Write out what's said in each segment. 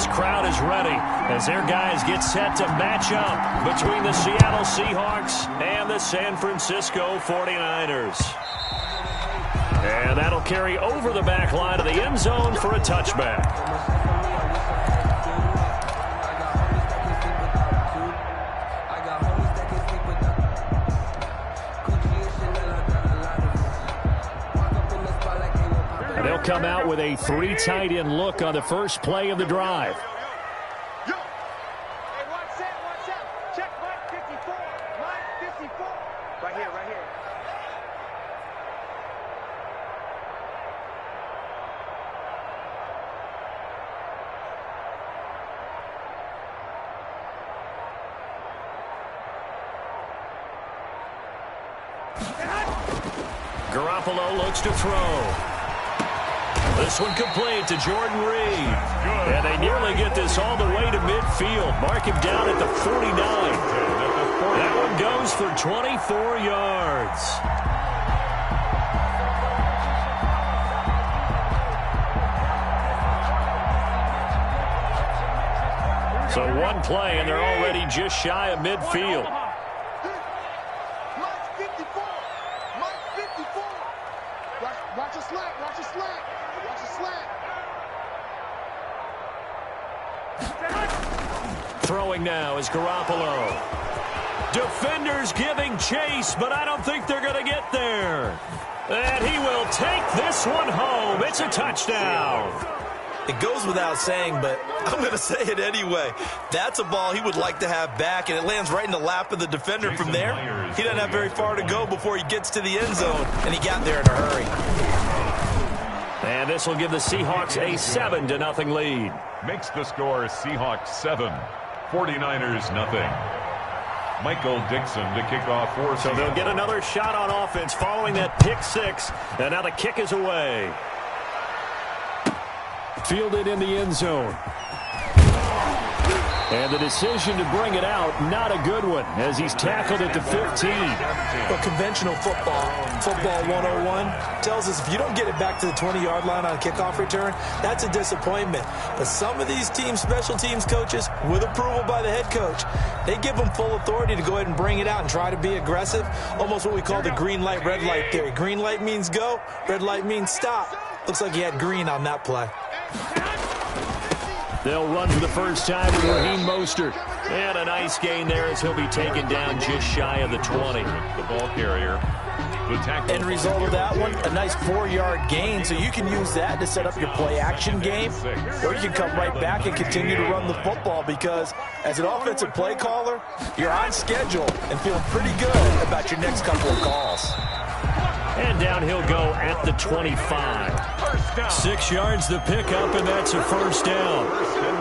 this crowd is ready as their guys get set to match up between the Seattle Seahawks and the San Francisco 49ers. And that'll carry over the back line of the end zone for a touchback. They'll come out with a 3 tight end look on the first play of the drive. Check Mike 54. Mike 54. Right here, right here. Garoppolo looks to throw. This one complete to Jordan Reed. And they nearly get this all the way to midfield. Mark him down at the 49. That one goes for 24 yards. So one play, and they're already just shy of midfield. Mike 54. Mike 54. Watch a slant. Watch a slant. Watch a slant. Throwing now is Garoppolo. Defenders giving chase, but I don't think they're going to get there. And he will take this one home. It's a touchdown. It goes without saying, but I'm going to say it anyway. That's a ball he would like to have back, and it lands right in the lap of the defender from there. He doesn't have very far to go before he gets to the end zone, and he got there in a hurry. And this will give the Seahawks a 7-0 lead. Makes the score Seahawks 7, 49ers nothing. Michael Dixon to kick off for So they'll get another shot on offense following that pick six, and now the kick is away. Fielded in the end zone. And the decision to bring it out, not a good one, as he's tackled at the 15. But conventional football 101, tells us if you don't get it back to the 20-yard line on a kickoff return, that's a disappointment. But some of these team special teams coaches, with approval by the head coach, they give them full authority to go ahead and bring it out and try to be aggressive, almost what we call the green light, red light theory. Green light means go, red light means stop. Looks like he had green on that play. They'll run for the first time with Raheem Mostert. And a nice gain there as he'll be taken down just shy of the 20. The ball carrier. The tackle. End result of that one, a nice 4-yard gain, so you can use that to set up your play-action game, or you can come right back and continue to run the football because as an offensive play caller, you're on schedule and feeling pretty good about your next couple of calls. And down he'll go at the 25. 6 yards the pickup, and that's a first down.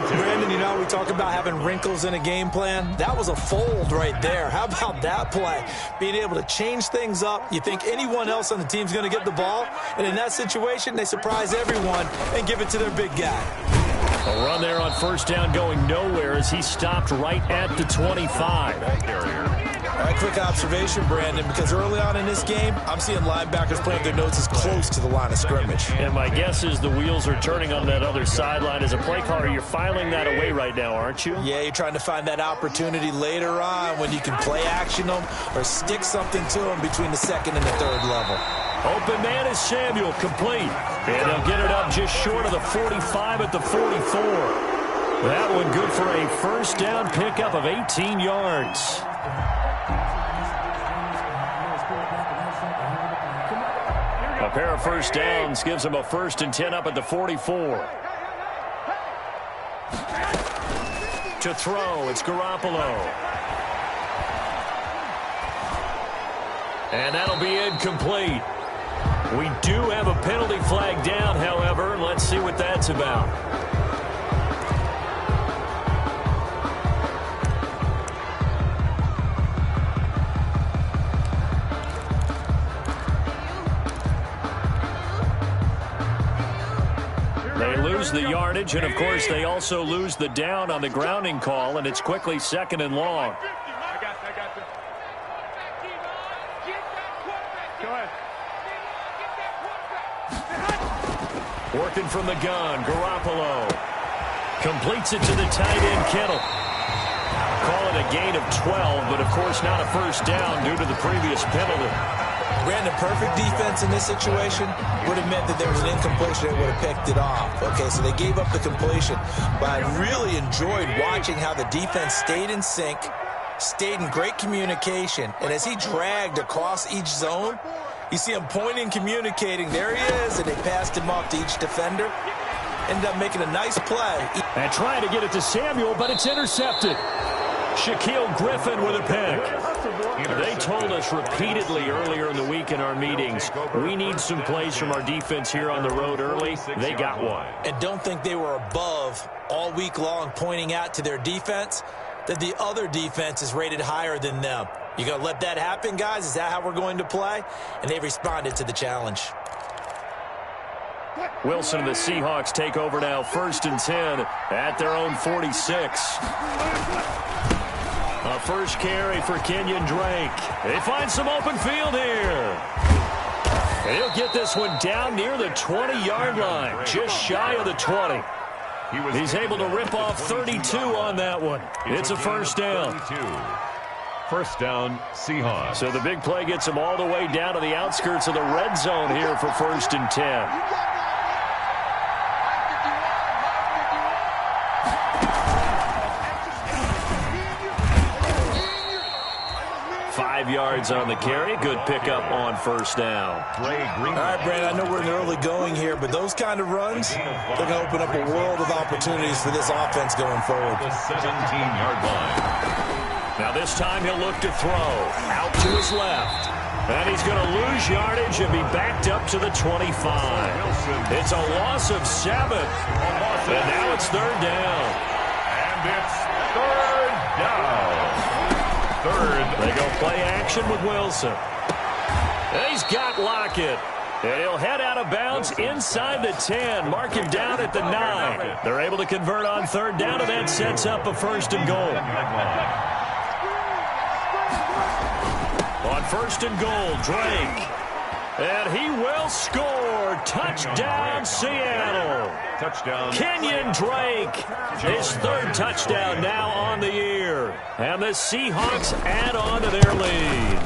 Brandon, you know, we talk about having wrinkles in a game plan. That was a fold right there. How about that play? Being able to change things up. You think anyone else on the team's going to get the ball, and in that situation, they surprise everyone and give it to their big guy. A run there on first down going nowhere as he stopped right at the 25. All right, quick observation, Brandon, because early on in this game, I'm seeing linebackers playing their noses close to the line of scrimmage. And my guess is the wheels are turning on that other sideline. As a play caller, you're filing that away right now, aren't you? Yeah, you're trying to find that opportunity later on when you can play action them or stick something to them between the second and the third level. Open man is Samuel, complete. And they'll get it up just short of the 45 at the 44. That one good for a first down pickup of 18 yards. A pair of first downs gives them a 1st and 10 up at the 44. To throw, it's Garoppolo. And that'll be incomplete. We do have a penalty flag down, however, and let's see what that's about. They lose the yardage, and of course they also lose the down on the grounding call, and it's quickly 2nd and long. Working from the gun, Garoppolo. Completes it to the tight end, Kittle. Call it a gain of 12, but of course not a first down due to the previous penalty. Brandon, perfect defense in this situation would have meant that there was an incompletion. They would have picked it off. Okay, so they gave up the completion. But I really enjoyed watching how the defense stayed in sync, stayed in great communication, and as he dragged across each zone, you see him pointing, communicating. There he is, and they passed him off to each defender. Ended up making a nice play. And trying to get it to Samuel, but it's intercepted. Shaquille Griffin with a pick. They told us repeatedly earlier in the week in our meetings, we need some plays from our defense here on the road early. They got one. And don't think they were above all week long pointing out to their defense that the other defense is rated higher than them. You going to let that happen, guys? Is that how we're going to play? And they responded to the challenge. Wilson and the Seahawks take over now, 1st and 10 at their own 46. A first carry for Kenyon Drake. They find some open field here. He'll get this one down near the 20-yard line, just shy of the 20. He's able to rip off 32 on that one. It's a first down. First down, Seahawks. So the big play gets him all the way down to the outskirts of the red zone here for 1st and 10. 5 yards on the carry. Good pickup on first down. All right, Brandon, I know we're in the early going here, but those kind of runs, they're going to open up a world of opportunities for this offense going forward. The 17-yard line. Now this time he'll look to throw. Out to his left. And he's going to lose yardage and be backed up to the 25. It's a loss of 7. And now it's 3rd down. And it's 3rd down. They go play action with Wilson. He's got Lockett. And he'll head out of bounds inside the 10. Mark him down at the 9. They're able to convert on 3rd down, and that sets up a 1st and goal. On 1st and goal, Drake. And he will score. Touchdown, Seattle. Touchdown. Kenyon Drake, his 3rd touchdown now on the year. And the Seahawks add on to their lead.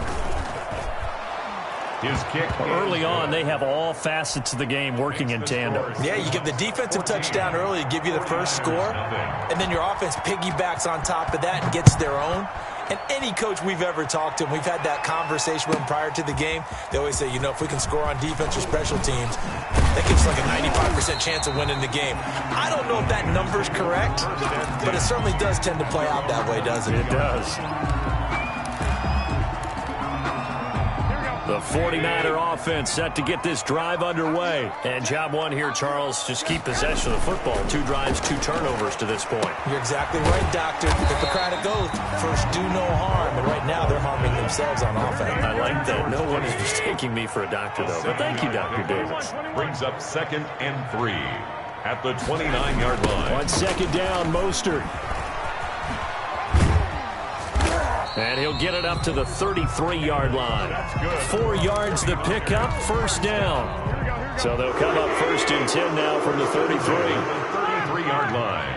His kick. Early on, they have all facets of the game working in tandem. Yeah, you get the defensive touchdown early to give you the first score, and then your offense piggybacks on top of that and gets their own. And any coach we've ever talked to, and we've had that conversation with them prior to the game, they always say, you know, if we can score on defense or special teams, that gives us like a 95% chance of winning the game. I don't know if that number's correct, but it certainly does tend to play out that way, doesn't it? It does. The 49er offense set to get this drive underway. And job one here, Charles, just keep possession of the football. 2 drives, 2 turnovers to this point. You're exactly right, Doctor. Hippocratic oath, first do no harm. And right now they're harming themselves on offense. I like that. No one is mistaking me for a doctor, though. But thank you, Dr. Davis. Brings up 2nd and 3 at the 29-yard line. On 2nd down, Mostert. And he'll get it up to the 33-yard line. 4 yards the pickup, 1st down. So they'll come up 1st and 10 now from the 33. 33-yard line.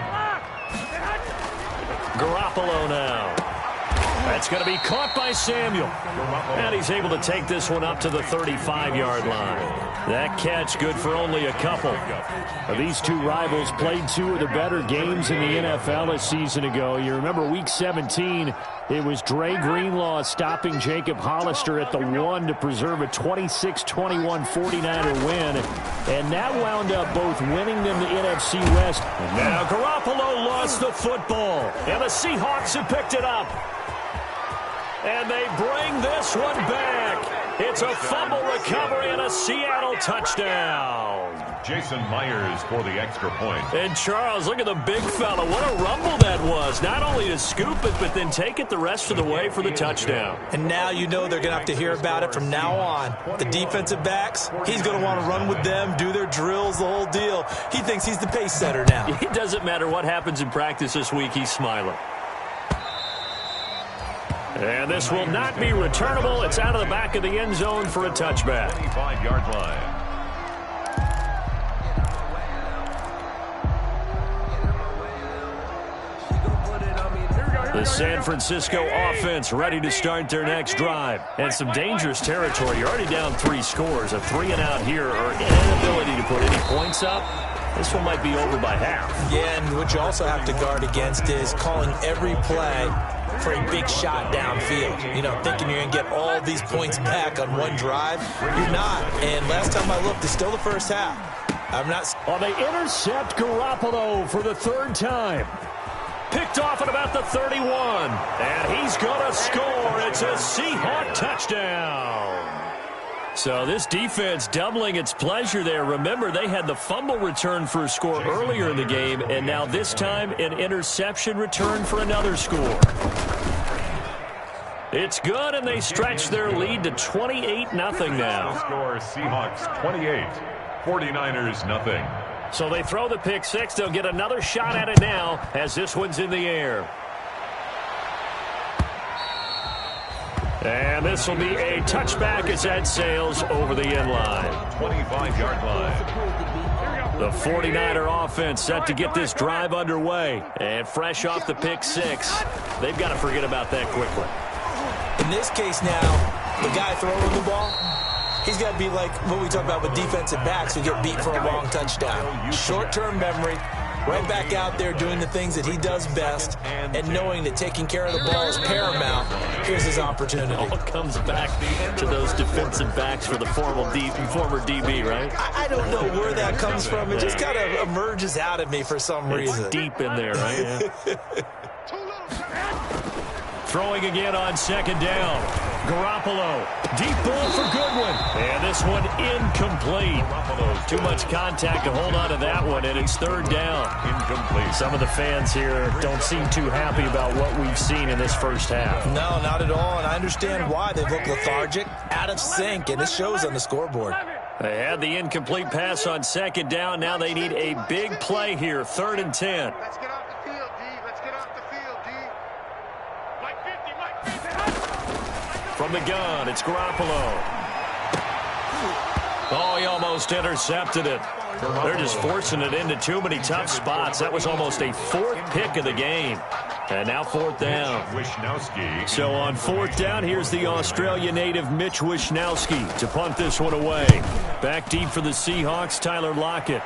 Garoppolo now. That's going to be caught by Samuel. And he's able to take this one up to the 35-yard line. That catch good for only a couple. These two rivals played 2 of the better games in the NFL a season ago. You remember Week 17, it was Dre Greenlaw stopping Jacob Hollister at the 1 to preserve a 26-21 49er win. And that wound up both winning them the NFC West. And now Garoppolo lost the football. And the Seahawks have picked it up. And they bring this one back. It's a fumble recovery and a Seattle touchdown. Jason Myers for the extra point. And Charles, look at the big fella. What a rumble that was. Not only to scoop it, but then take it the rest of the way for the touchdown. And now you know they're going to have to hear about it from now on. The defensive backs, he's going to want to run with them, do their drills, the whole deal. He thinks he's the pace setter now. It doesn't matter what happens in practice this week. He's smiling. And this will not be returnable. It's out of the back of the end zone for a touchback. 25-yard line. The San Francisco offense ready to start their next drive. And some dangerous territory. You're already down 3 scores. A 3-and-out here or an inability to put any points up. This one might be over by half. Yeah, and what you also have to guard against is calling every play for a big shot downfield. You know, thinking you're going to get all these points back on one drive. You're not. And last time I looked, it's still the first half. I'm not. Well, they intercept Garoppolo for the 3rd time. Picked off at about the 31. And he's going to score. It's a Seahawk touchdown. So this defense doubling its pleasure there. Remember, they had the fumble return for a score earlier in the game, and now this time an interception return for another score. It's good, and they stretch their lead to 28-0 now. Score Seahawks 28, 49ers nothing. So they throw the pick six. They'll get another shot at it now as this one's in the air. And this will be a touchback as that sails over the end line. 25-yard line. The 49er offense set to get this drive underway. And fresh off the pick six, they've got to forget about that quickly. In this case now, the guy throwing the ball, he's got to be like what we talk about with defensive backs who get beat for a long touchdown. Short-term memory, right back out there doing the things that he does best, and knowing that taking care of the ball is paramount. Here's his opportunity. All comes back to those defensive backs for the former DB, right? I don't know where that comes from. It just kind of emerges out of me for some reason. It's deep in there, right? Yeah. Throwing again on 2nd down. Garoppolo, deep ball for Goodwin. And this one incomplete. Too much contact to hold on to that one, and it's 3rd down. Incomplete. Some of the fans here don't seem too happy about what we've seen in this first half. No, not at all, and I understand why. They look lethargic, out of sync, and it shows on the scoreboard. They had the incomplete pass on 2nd down. Now they need a big play here, 3rd and 10. Let's get off the field, D. Let's get off the field, D. Mike 50, Mike 50. From the gun, it's Garoppolo. Oh, he almost intercepted it. They're just forcing it into too many tough spots. That was almost a 4th pick of the game. And now 4th down. Wishnowsky. So on 4th down, here's the Australia native Mitch Wishnowsky to punt this one away. Back deep for the Seahawks, Tyler Lockett.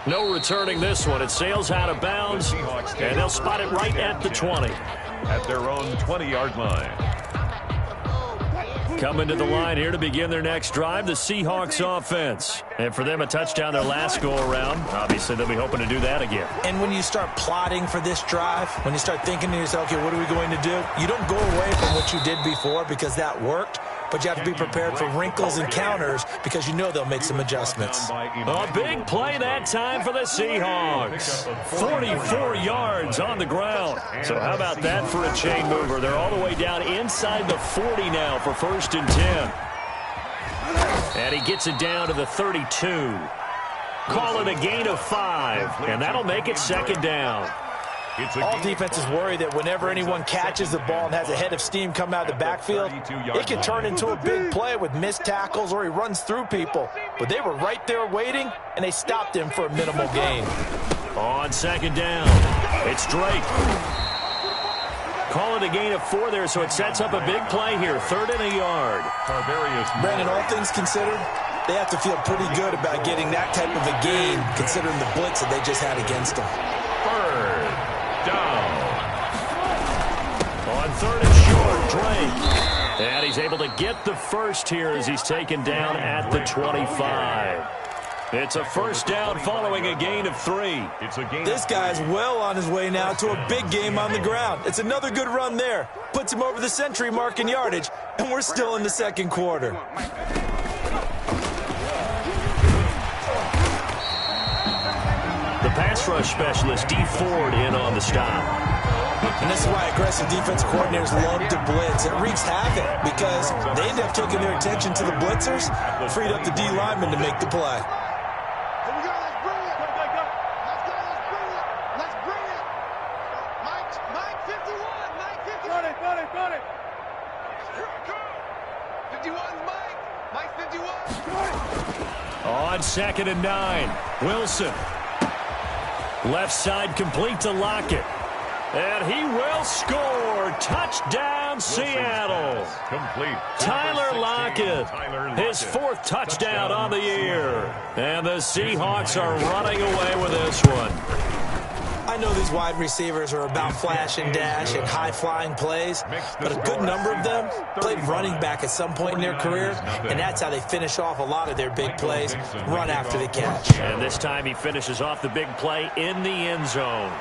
No returning this one. It sails out of bounds, and they'll spot it right at the 20. At their own 20-yard line. Coming to the line here to begin their next drive, the Seahawks offense. And for them, a touchdown their last go-around. Obviously, they'll be hoping to do that again. And when you start plotting for this drive, when you start thinking to yourself, okay, what are we going to do? You don't go away from what you did before because that worked, but you have to be prepared for wrinkles and counters because you know they'll make some adjustments. A big play that time for the Seahawks. 44 yards on the ground. So how about that for a chain mover? They're all the way down inside the 40 now for 1st and 10. And he gets it down to the 32. Call it a gain of 5, and that'll make it 2nd down. All defenses worry that whenever anyone catches the ball and has a head of steam come out of the backfield, it can turn into a big play with missed tackles or he runs through people. But they were right there waiting, and they stopped him for a minimal gain. On 2nd down, it's Drake. Call it a gain of 4 there, so it sets up a big play here. 3rd and a yard. Brandon, all things considered, they have to feel pretty good about getting that type of a gain considering the blitz that they just had against them. 3rd down. On 3rd and short, Drake. And he's able to get the first here as he's taken down at the 25. It's a 1st down following a gain of 3. This guy's well on his way now to a big game on the ground. It's another good run there. Puts him over the century mark in yardage, and we're still in the 2nd quarter. The pass rush specialist, D. Ford, in on the stop. And this is why aggressive defense coordinators love to blitz. It wreaks havoc because they end up taking their attention to the blitzers, freed up the D lineman to make the play. Here we go. Let's bring it. Let's go. Let's bring it. Let's bring it. Mike 51. Mike 51. Got it. Here we go. 51's Mike. Mike 51. On 2nd and 9, Wilson. Left side complete to Lockett. And he will score. Touchdown, Seattle. Complete. Tyler Lockett, his 4th touchdown on the year. And the Seahawks are running away with this one. I know these wide receivers are about flash and dash and high-flying plays, but a good number of them played running back at some point in their career, and that's how they finish off a lot of their big plays, run after the catch. And this time he finishes off the big play in the end zone.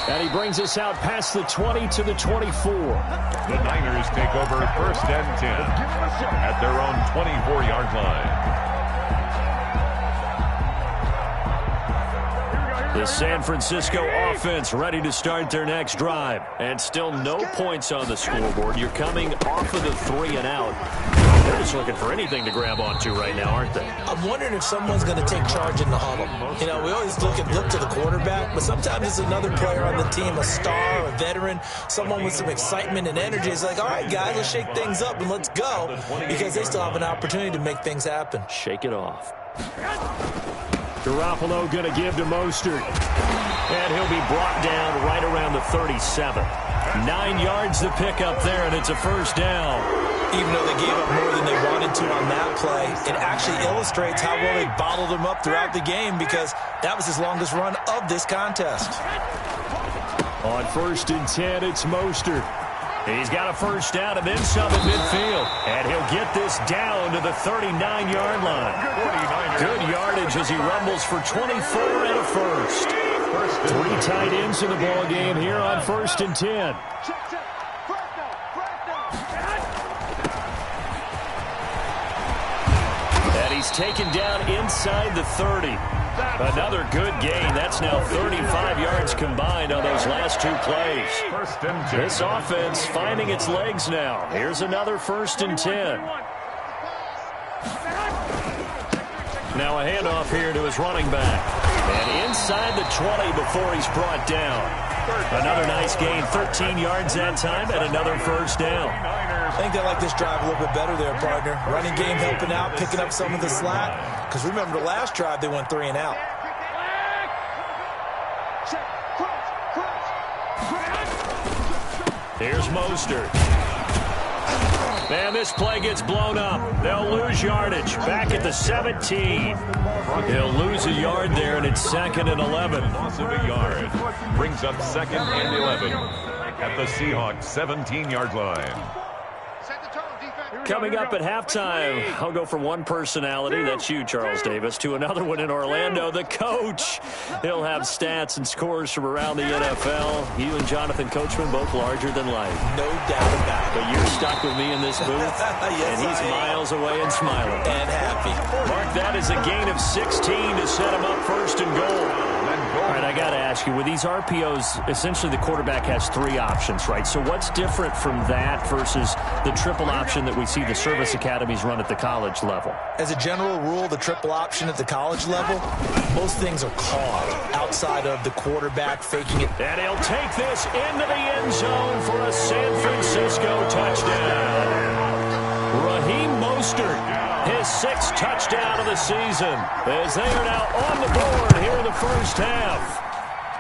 And he brings us out past the 20 to the 24. The Niners take over 1st and 10 at their own 24-yard line. The San Francisco offense ready to start their next drive. And still no points on the scoreboard. You're coming off of the 3 and out. They're just looking for anything to grab onto right now, aren't they? I'm wondering if someone's going to take charge in the huddle. You know, we always look to the quarterback, but sometimes it's another player on the team, a star, a veteran, someone with some excitement and energy. It's like, all right, guys, let's shake things up and let's go, because they still have an opportunity to make things happen. Shake it off. Garoppolo going to give to Mostert. And he'll be brought down right around the 37. 9 yards to pick up there, and it's a 1st down. Even though they gave up more than they wanted to on that play, it actually illustrates how well they bottled them up throughout the game, because that was his longest run of this contest. On 1st and 10, it's Mostert. He's got a 1st down and then some at midfield. And he'll get this down to the 39-yard line. Good yardage as he rumbles for 24 and a 1st. 3 tight ends in the ball game here on 1st and 10. And he's taken down inside the 30. Another good gain. That's now 35 yards combined on those last 2 plays. This offense finding its legs now. Here's another 1st and 10. Now a handoff here to his running back. And inside the 20 before he's brought down. Another nice gain, 13 yards that time, and another 1st down. I think they like this drive a little bit better there, partner. Running game helping out, picking up some of the slack. Because remember, the last drive, they went 3 and out. Here's Mostert. And this play gets blown up. They'll lose yardage. Back at the 17. He'll lose a yard there, and it's 2nd and 11. Loss of a yard brings up 2nd and 11 at the Seahawks 17-yard line. Coming up at halftime, I'll go from one personality, that's you, Charles Davis, to another one in Orlando, the coach. He'll have stats and scores from around the NFL. You and Jonathan Coachman, both larger than life. No doubt about it. But you're stuck with me in this booth, Yes, and he's miles away and smiling. And happy. Mark, that is a gain of 16 to set him up 1st and goal. All right, I got to ask you, with these RPOs, essentially the quarterback has 3 options, right? So what's different from that versus the triple option that we see the service academies run at the college level? As a general rule, the triple option at the college level, most things are called outside of the quarterback faking it. And he'll take this into the end zone for a San Francisco touchdown. Raheem Mostert, his 6th touchdown of the season, as they are now on the board here in the 1st half.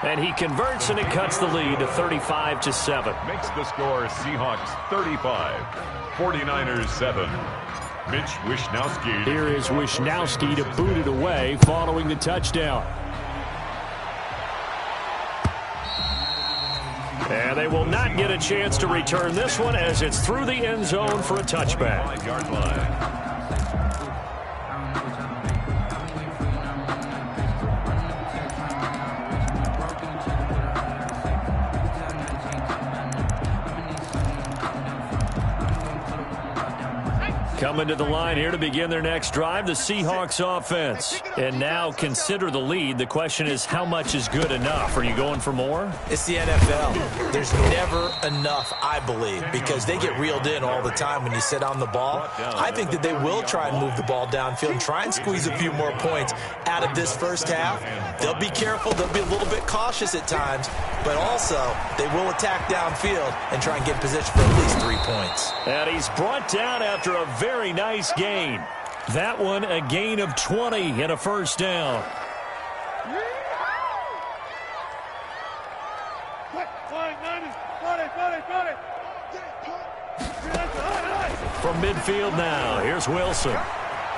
And he converts, and it cuts the lead to 35-7. Makes the score Seahawks 35, 49ers 7. Mitch Wishnowsky. Here is Wishnowsky to boot it away following the touchdown. And they will not get a chance to return this one as it's through the end zone for a touchback. 5-yard line. Coming to the line here to begin their next drive, the Seahawks offense. And now consider the lead. The question is, how much is good enough? Are you going for more? It's the NFL. There's never enough, I believe, because they get reeled in all the time when you sit on the ball. I think that they will try and move the ball downfield and try and squeeze a few more points out of this 1st half. They'll be careful. They'll be a little bit cautious at times, but also they will attack downfield and try and get in position for at least 3 points. And he's brought down after a very nice gain. That one a gain of 20 and a 1st down. From midfield now, here's Wilson.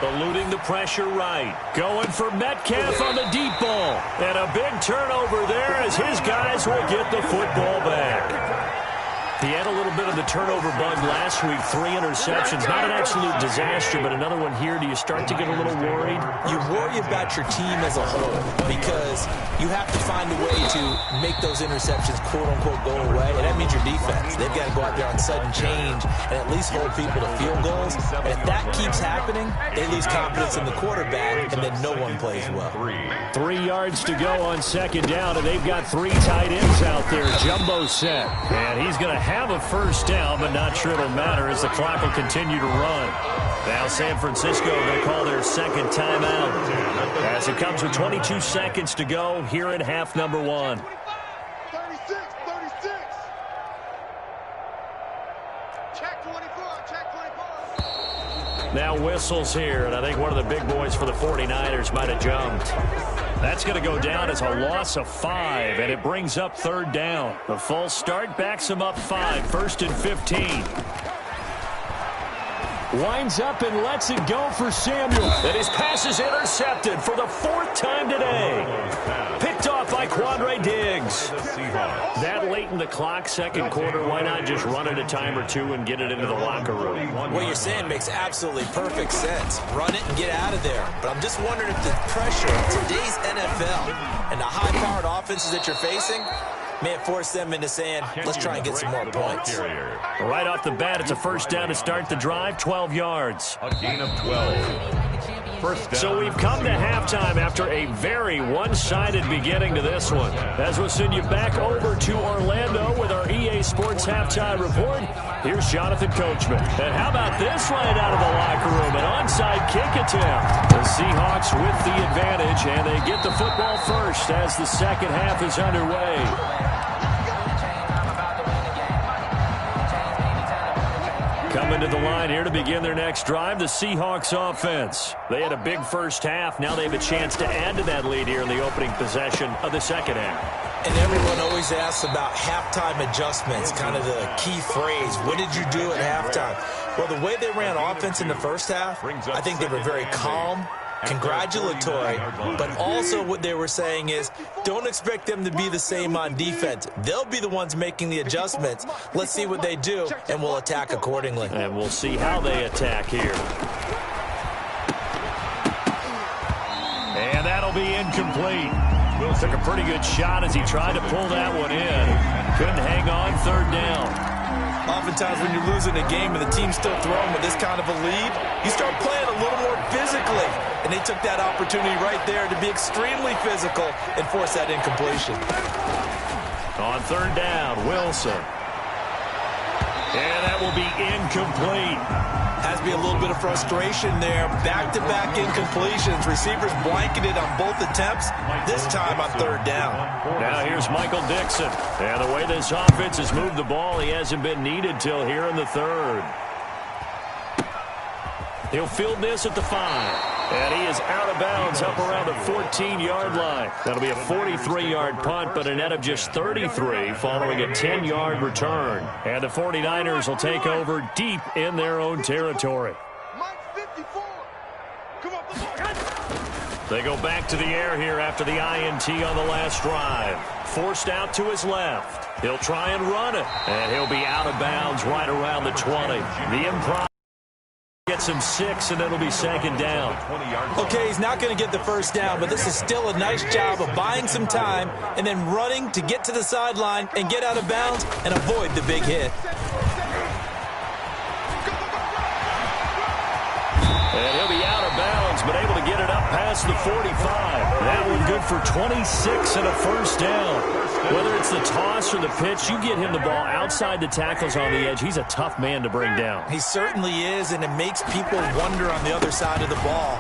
Eluding the pressure right. Going for Metcalf on the deep ball. And a big turnover there as his guys will get the football back. He had a little bit of the turnover bug last week. 3 interceptions. Not an absolute disaster, but another one here. Do you start to get a little worried? You worry about your team as a whole because you have to find a way to make those interceptions, quote-unquote, go away. And that means your defense. They've got to go out there on sudden change and at least hold people to field goals. And if that keeps happening, they lose confidence in the quarterback, and then no one plays well. 3 yards to go on second down, and they've got 3 tight ends out there. Jumbo set. And he's going to have a first down, but not sure it'll matter as the clock will continue to run. Now San Francisco going to call their second timeout as it comes with 22 seconds to go here in half number 1. 36. Check 24. Check 24. Now whistles here, and I think one of the big boys for the 49ers might have jumped. That's going to go down as a loss of 5, and it brings up third down. The false start backs him up 5, 1st and 15. Winds up and lets it go for Samuel. And his pass is intercepted for the 4th time today. Picked off by Quandre Diggs. That late in the clock, second quarter, why not just run it a time or two and get it into the locker room? What you're saying makes absolutely perfect sense. Run it and get out of there. But I'm just wondering if the pressure of today's NFL and the high-powered offenses that you're facing may have forced them into saying, let's try and get some more points. Right off the bat, it's a first down to start the drive, 12 yards. A gain of 12. First down. So we've come to halftime after a very one-sided beginning to this one. As we'll send you back over to Orlando with our EA Sports Halftime Report, here's Jonathan Coachman. And how about this right out of the locker room? An onside kick attempt. The Seahawks with the advantage, and they get the football first as the second half is underway. Coming to the line here to begin their next drive, the Seahawks offense. They had a big first half. Now they have a chance to add to that lead here in the opening possession of the second half. And everyone always asks about halftime adjustments, kind of the key phrase. What did you do at halftime? Well, the way they ran offense in the first half, I think they were very calm, congratulatory, but also what they were saying is don't expect them to be the same on defense. They'll be the ones making the adjustments. Let's see what they do, and we'll attack accordingly. And we'll see how they attack here. And that'll be incomplete. Will took a pretty good shot as he tried to pull that one in. Couldn't hang on, third down. Oftentimes when you're losing a game and the team's still throwing with this kind of a lead, you start playing a little more physically. And they took that opportunity right there to be extremely physical and force that incompletion. On third down, Wilson. And that will be incomplete. Has to be a little bit of frustration there. Back-to-back incompletions. Receivers blanketed on both attempts, this time on third down. Now here's Michael Dixon. And the way this offense has moved the ball, he hasn't been needed till here in the third. He'll field this at the 5. And he is out of bounds up around the 14-yard line. That'll be a 43-yard punt, but a net of just 33 following a 10-yard return. And the 49ers will take over deep in their own territory. They go back to the air here after the INT on the last drive. Forced out to his left. He'll try and run it. And he'll be out of bounds right around the 20. The improv gets him 6, and it'll be second down. Okay, he's not going to get the first down, but this is still a nice job of buying some time and then running to get to the sideline and get out of bounds and avoid the big hit. And he'll be out of bounds, but able to get it up past the 45. That one good for 26 and a first down. Whether it's the toss or the pitch, you get him the ball outside the tackles on the edge. He's a tough man to bring down. He certainly is, and it makes people wonder on the other side of the ball.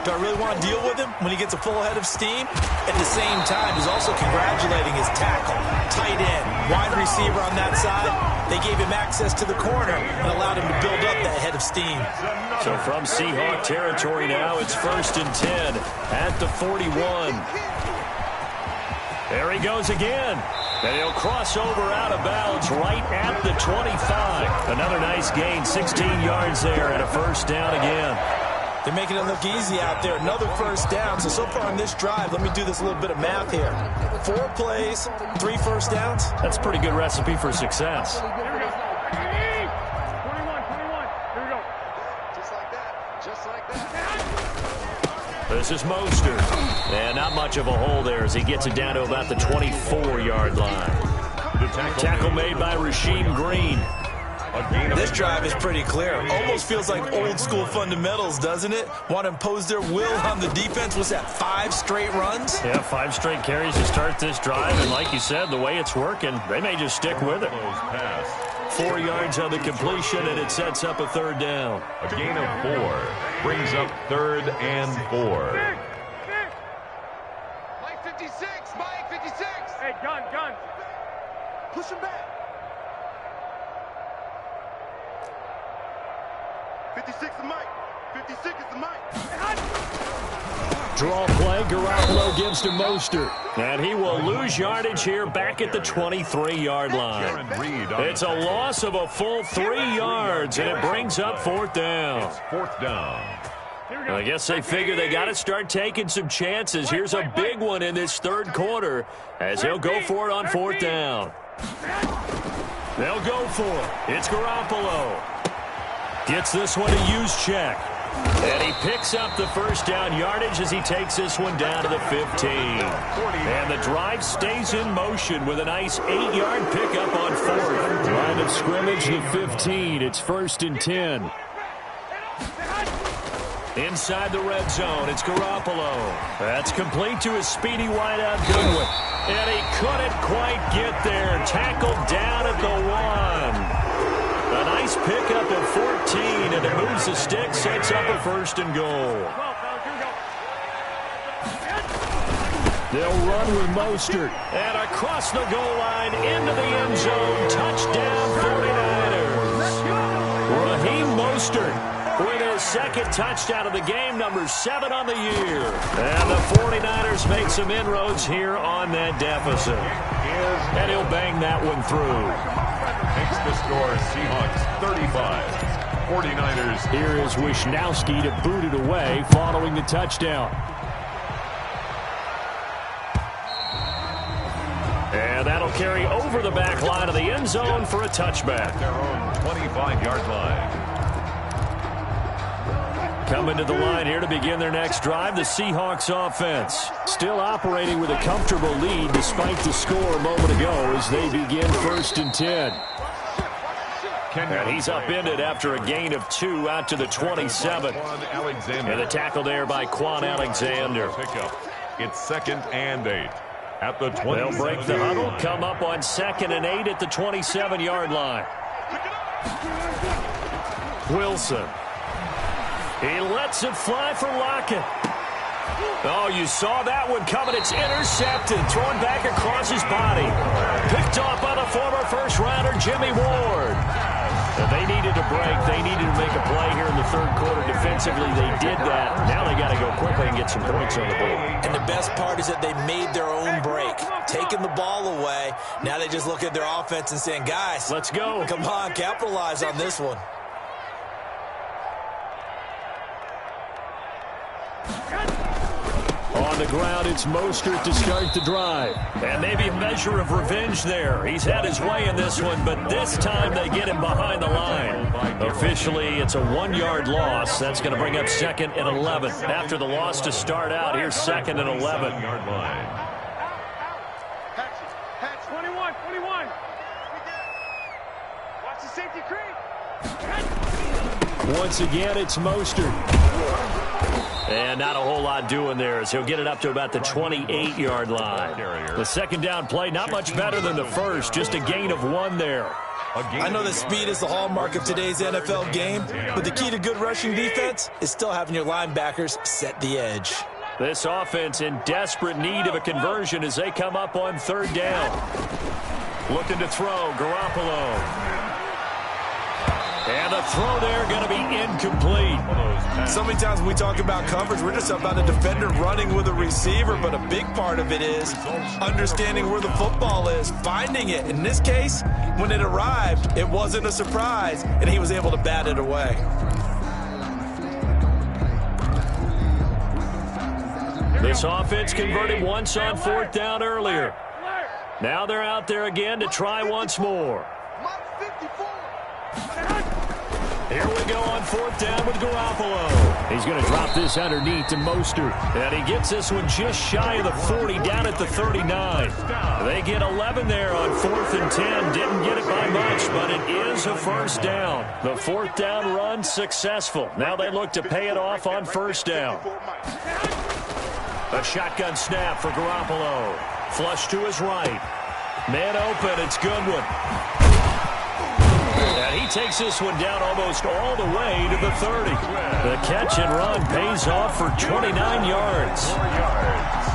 Do I really want to deal with him when he gets a full head of steam? At the same time, he's also congratulating his tackle, tight end, wide receiver on that side. They gave him access to the corner and allowed him to build up that head of steam. So from Seahawk territory now, it's 1st and 10 at the 41. There he goes again. And he'll cross over out of bounds right at the 25. Another nice gain, 16 yards there and a first down again. They're making it look easy out there. Another first down. So far on this drive, let me do this little bit of math here. 4 plays, 3 first downs. That's a pretty good recipe for success. Here we go. 21. Here we go. Just like that. Just like that. This is Mostert. And not much of a hole there as he gets it down to about the 24-yard line. The tackle made by Rasheem Green. This drive is pretty clear. Almost feels like old school fundamentals, doesn't it? Want to impose their will on the defense. What's that, 5 straight runs? Yeah, 5 straight carries to start this drive. And like you said, the way it's working, they may just stick with it. 4 yards on the completion, and it sets up a third down. A gain of 4 brings up 3rd and 4. Mike 56. Mike 56. Hey, gun. Push him back. 56 is Mike. 56 is the Mike. Draw play, Garoppolo gives to Mostert. And he will lose yardage here back at the 23-yard line. It's a loss of a full 3 yards, and it brings up 4th down. It's 4th down. I guess they figure they got to start taking some chances. Here's a big one in this 3rd quarter as he'll go for it on 4th down. They'll go for it. It's Garoppolo. Gets this one to Juszczyk. And he picks up the first down yardage as he takes this one down to the 15. And the drive stays in motion with a nice 8-yard pickup on 4th. Line of scrimmage to 15. It's 1st and 10. Inside the red zone, it's Garoppolo. That's complete to his speedy wideout Goodwin. And he couldn't quite get there. Tackled down at the 1. A nice pickup of 14, and it moves the stick, sets up a 1st and goal. They'll run with Mostert. And across the goal line, into the end zone. Touchdown, 49ers. Raheem Mostert with his 2nd touchdown of the game, number 7 on the year. And the 49ers make some inroads here on that deficit. And he'll bang that one through. Makes the score Seahawks 35. 49ers. Here is Wisnowski to boot it away following the touchdown. And that'll carry over the back line of the end zone for a touchback. Their own 25-yard line. Coming to the line here to begin their next drive, the Seahawks offense. Still operating with a comfortable lead despite the score a moment ago as they begin 1st and 10. And he's upended after a gain of 2 out to the 27. And the tackle there by Quan Alexander. It's 2nd and 8 at the 20. They'll break the huddle, come up on 2nd and 8 at the 27-yard line. Wilson. He lets it fly for Lockett. Oh, you saw that one coming. It's intercepted. Thrown back across his body. Picked off by the former first-rounder, Jimmy Ward. And they needed a break. They needed to make a play here in the 3rd quarter defensively. They did that. Now they got to go quickly and get some points on the board. And the best part is that they made their own break. Taking the ball away. Now they just look at their offense and saying, guys, let's go. Come on, capitalize on this one. On the ground, it's Mostert to start the drive. And maybe a measure of revenge there. He's had his way in this one, but this time they get him behind the line. Officially, it's a 1-yard loss. That's going to bring up 2nd and 11. After the loss to start out, here's 2nd and 11. Patch, 21. Watch the safety creep. Once again, it's Mostert. And not a whole lot doing there as he'll get it up to about the 28-yard line. The 2nd down play, not much better than the first, just a gain of 1 there. I know that speed is the hallmark of today's NFL game, but the key to good rushing defense is still having your linebackers set the edge. This offense in desperate need of a conversion as they come up on 3rd down. Looking to throw, Garoppolo. And the throw there going to be incomplete. So many times when we talk about coverage, we're just about a defender running with a receiver, but a big part of it is understanding where the football is, finding it. In this case, when it arrived, it wasn't a surprise, and he was able to bat it away. This offense converted once on 4th down earlier. Now they're out there again to try once more. Here we go on 4th down with Garoppolo. He's going to drop this underneath to Mostert. And he gets this one just shy of the 40, down at the 39. They get 11 there on 4th and 10. Didn't get it by much, but it is a first down. The 4th down run successful. Now they look to pay it off on 1st down. A shotgun snap for Garoppolo. Flush to his right. Man open, it's Goodwin. And he takes this one down almost all the way to the 30. The catch and run pays off for 29 yards. 4 yards.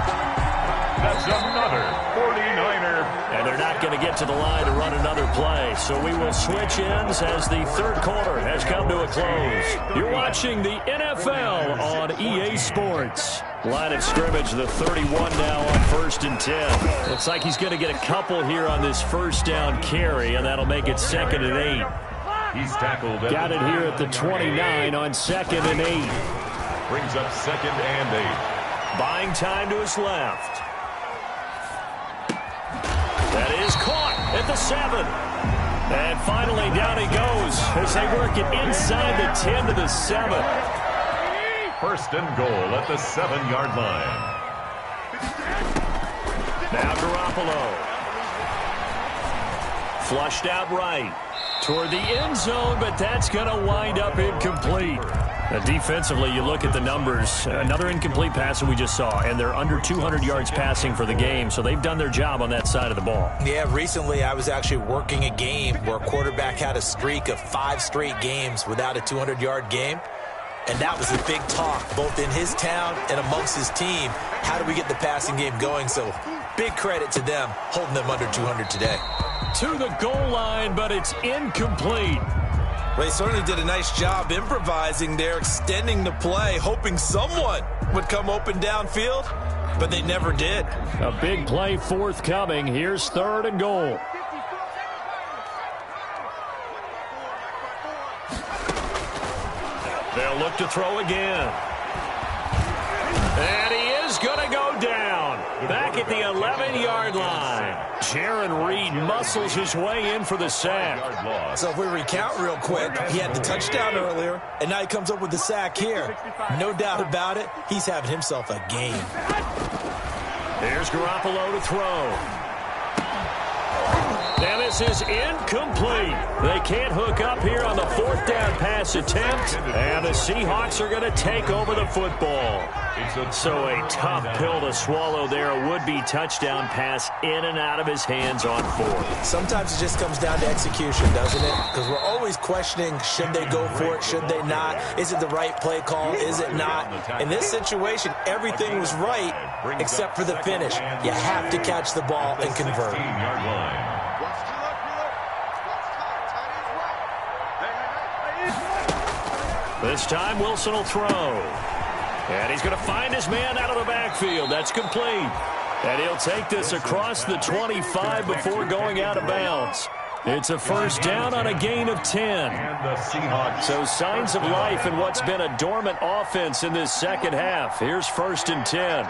That's another 49er. And they're not going to get to the line to run another play. So we will switch ends as the 3rd quarter has come to a close. You're watching the NFL on EA Sports. Line of scrimmage, the 31 now on 1st and 10. Looks like he's going to get a couple here on this first down carry, and that'll make it 2nd and 8. He's tackled. Got it here at the 29 on 2nd and 8. Brings up 2nd and 8. Buying time to his left. That is caught at the 7. And finally down he goes as they work it inside the 10 to the 7. 1st and goal at the 7-yard line. Now Garoppolo. Flushed out right toward the end zone, but that's going to wind up incomplete. Defensively, you look at the numbers. Another incomplete pass that we just saw, and they're under 200 yards passing for the game, so they've done their job on that side of the ball. Yeah, recently I was actually working a game where a quarterback had a streak of 5 straight games without a 200-yard game. And that was a big talk, both in his town and amongst his team. How do we get the passing game going? So big credit to them, holding them under 200 today. To the goal line, but it's incomplete. Well, they certainly did a nice job improvising there, extending the play, hoping someone would come open downfield, but they never did. A big play forthcoming. Here's 3rd and goal. They'll look to throw again. And he is going to go down. Back at the 11-yard line. Jarran Reed muscles his way in for the sack. So if we recount real quick, he had the touchdown earlier, and now he comes up with the sack here. No doubt about it, he's having himself a game. Here's Garoppolo to throw. And this is incomplete. They can't hook up here on the 4th down pass attempt. And the Seahawks are going to take over the football. So a tough pill to swallow there. A would-be touchdown pass in and out of his hands on 4th. Sometimes it just comes down to execution, doesn't it? Because we're always questioning, should they go for it, should they not? Is it the right play call, is it not? In this situation, everything was right except for the finish. You have to catch the ball and convert. This time Wilson will throw. And he's going to find his man out of the backfield. That's complete. And he'll take this across the 25 before going out of bounds. It's a first down on a gain of 10. So signs of life in what's been a dormant offense in this second half. Here's 1st and 10.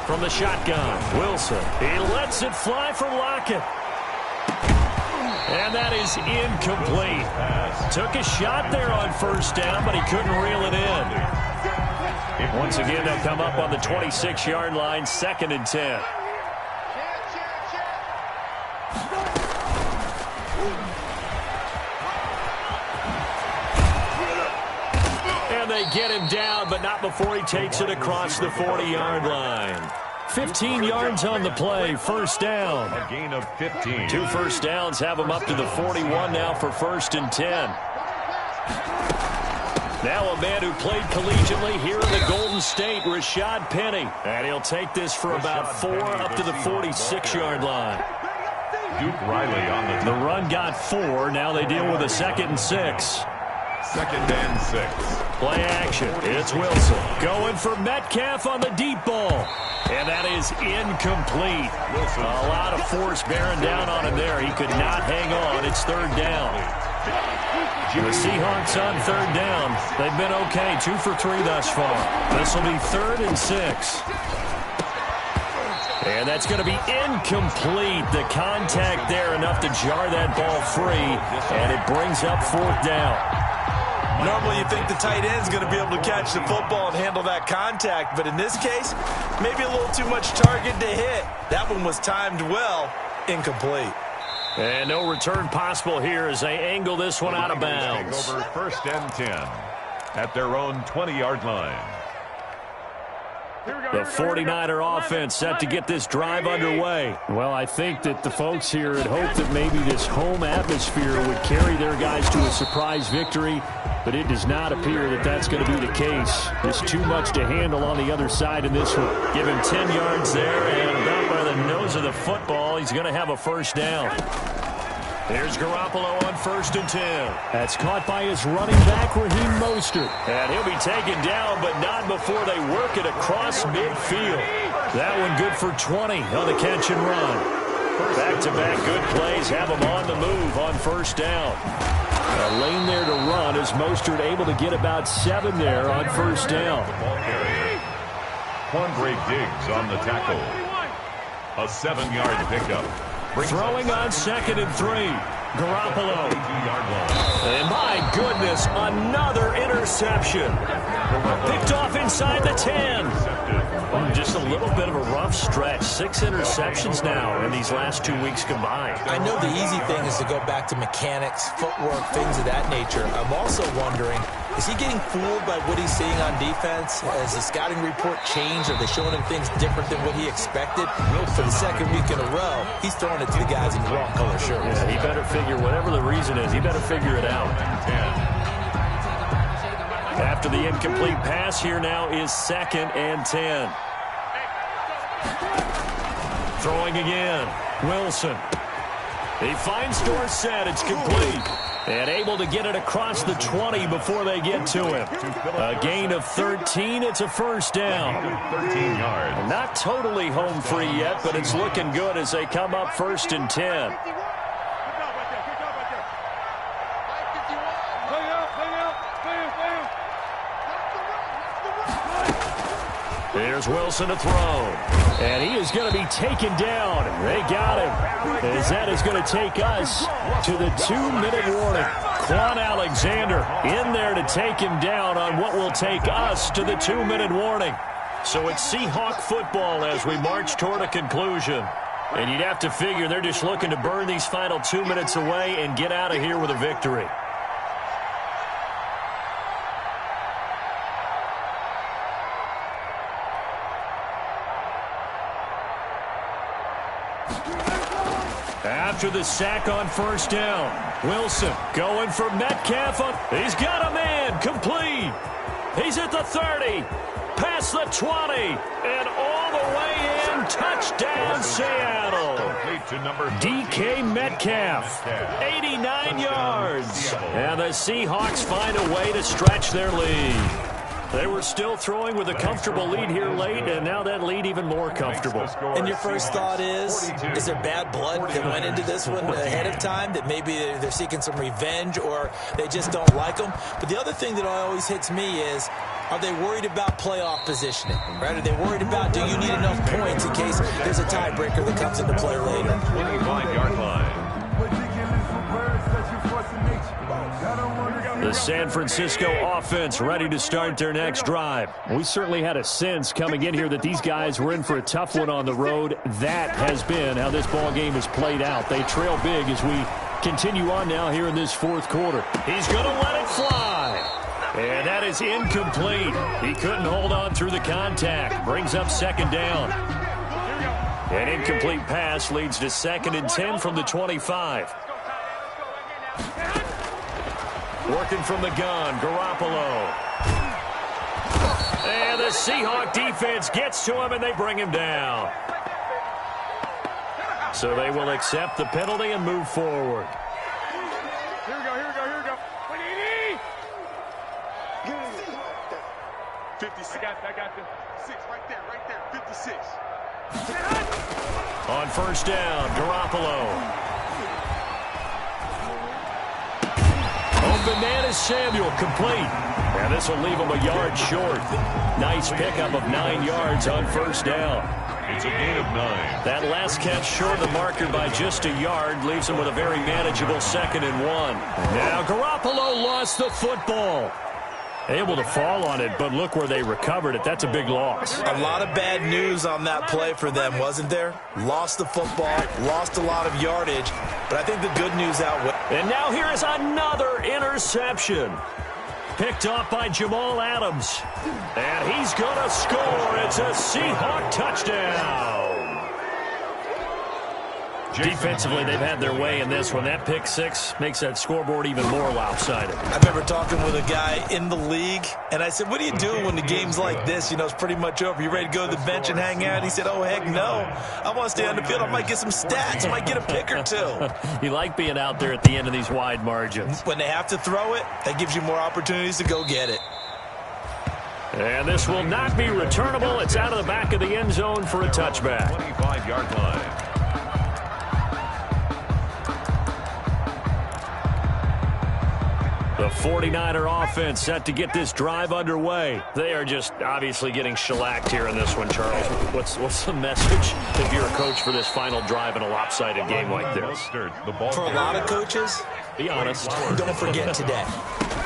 From the shotgun, Wilson. He lets it fly from Lockett. And that is incomplete. Took a shot there on 1st down, but he couldn't reel it in. Once again, they'll come up on the 26-yard line, 2nd and 10. And they get him down, but not before he takes it across the 40-yard line. 15 yards on the play, 1st down. A gain of 15. 2 first downs have him up to the 41 now for 1st and 10. Now a man who played collegiately here in the Golden State, Rashad Penny. And he'll take this for about 4 up to the 46-yard line. Duke Riley on the The run got 4. Now they deal with a 2nd and 6. 2nd and 6. Play action. It's Wilson going for Metcalf on the deep ball. And that is incomplete. A lot of force bearing down on him there. He could not hang on. It's 3rd down. The Seahawks on 3rd down. They've been okay. 2 for 3 thus far. This will be 3rd and 6. And that's going to be incomplete. The contact there enough to jar that ball free. And it brings up 4th down. Normally you think the tight end's going to be able to catch the football and handle that contact, but in this case, maybe a little too much target to hit. That one was timed well, incomplete. And no return possible here as they angle this one out of bounds. Over 1st and 10 at their own 20-yard line. The 49er offense set to get this drive underway. Well, I think that the folks here had hoped that maybe this home atmosphere would carry their guys to a surprise victory, but it does not appear that that's going to be the case. There's too much to handle on the other side in this one. Give him 10 yards there, and about by the nose of the football, he's going to have a 1st down. Here's Garoppolo on 1st and 10. That's caught by his running back, Raheem Mostert. And he'll be taken down, but not before they work it across midfield. That one good for 20 on the catch and run. Back-to-back good plays have him on the move on 1st down. A lane there to run as Mostert able to get about 7 there on 1st down. Quandre Diggs on the tackle. A 7-yard pickup. Throwing on 2nd and 3. Garoppolo. And my goodness, another interception. Picked off inside the 10. Just a little bit of a rough stretch. 6 interceptions now in these last 2 weeks combined. I know the easy thing is to go back to mechanics, footwork, things of that nature. I'm also wondering, is he getting fooled by what he's seeing on defense? Has the scouting report changed? Are they showing him things different than what he expected? For the 2nd week in a row, he's throwing it to the guys in the wrong color shirts. Yeah, he better figure, whatever the reason is, he better figure it out. After the incomplete pass, here now is 2nd and 10. Throwing again. Wilson. He finds Dorsett. It's complete. And able to get it across the 20 before they get to him. A gain of 13. It's a 1st down. 13 yards. Not totally home free yet, but it's looking good as they come up 1st and 10. There's Wilson to throw. And he is going to be taken down. They got him. As that is going to take us to the 2-minute warning. Quan Alexander in there to take him down on what will take us to the 2-minute warning. So it's Seahawk football as we march toward a conclusion. And you'd have to figure they're just looking to burn these final 2 minutes away and get out of here with a victory. After the sack on 1st down, Wilson going for Metcalf. He's got a man, complete. He's at the 30, past the 20, and all the way in. Touchdown, Seattle. DK Metcalf, 89 yards. And the Seahawks find a way to stretch their lead. They were still throwing with a comfortable lead here late, and now that lead even more comfortable. And your first thought is there bad blood that went into this one ahead of time, that maybe they're seeking some revenge or they just don't like them? But the other thing that always hits me is, are they worried about playoff positioning? Right? Are they worried about, do you need enough points in case there's a tiebreaker that comes into play later? 25-yard line. The San Francisco offense ready to start their next drive. We certainly had a sense coming in here that these guys were in for a tough one on the road. That has been how this ball game has played out. They trail big as we continue on now here in this 4th quarter. He's going to let it fly. And that is incomplete. He couldn't hold on through the contact. Brings up 2nd down. An incomplete pass leads to 2nd and 10 from the 25. Working from the gun, Garoppolo. And the Seahawk defense gets to him, and they bring him down. So they will accept the penalty and move forward. Here we go. 56. I got the 6 right there. 56. On first down, Garoppolo. Open man is Samuel, complete. And this will leave him a yard short. Nice pickup of 9 yards on first down. It's a gain of 9. That last catch short of the marker by just a yard leaves him with a very manageable 2nd and 1. Now Garoppolo lost the football. Able to fall on it, but look where they recovered it. That's a big loss. A lot of bad news on that play for them, wasn't there? Lost the football, lost a lot of yardage, but I think the good news outweighs. And now here is another interception. Picked off by Jamal Adams. And he's going to score. It's a Seahawk touchdown. Defensively, they've had their way in this one. That pick 6 makes that scoreboard even more lopsided. I remember talking with a guy in the league, and I said, what do you do when the game's like this? You know, it's pretty much over. You ready to go to the bench and hang out? He said, oh, heck no. I want to stay on the field. I might get some stats. I might get a pick or 2. You like being out there at the end of these wide margins. When they have to throw it, that gives you more opportunities to go get it. And this will not be returnable. It's out of the back of the end zone for a touchback. 25-yard line. The 49er offense set to get this drive underway. They are just obviously getting shellacked here in this one, Charles. What's the message if you're a coach for this final drive in a lopsided game like this? For a lot of coaches, be honest. Don't forget today.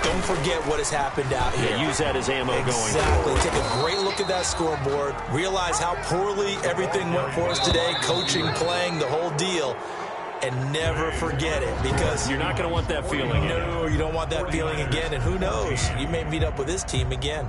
Don't forget what has happened out here. Yeah, use that as ammo going Exactly. Take a great look at that scoreboard. Realize how poorly everything went for us today. Coaching, playing, the whole deal. And never forget it, because you're not going to want that feeling again. No, you don't want that feeling again. And who knows? You may meet up with this team again.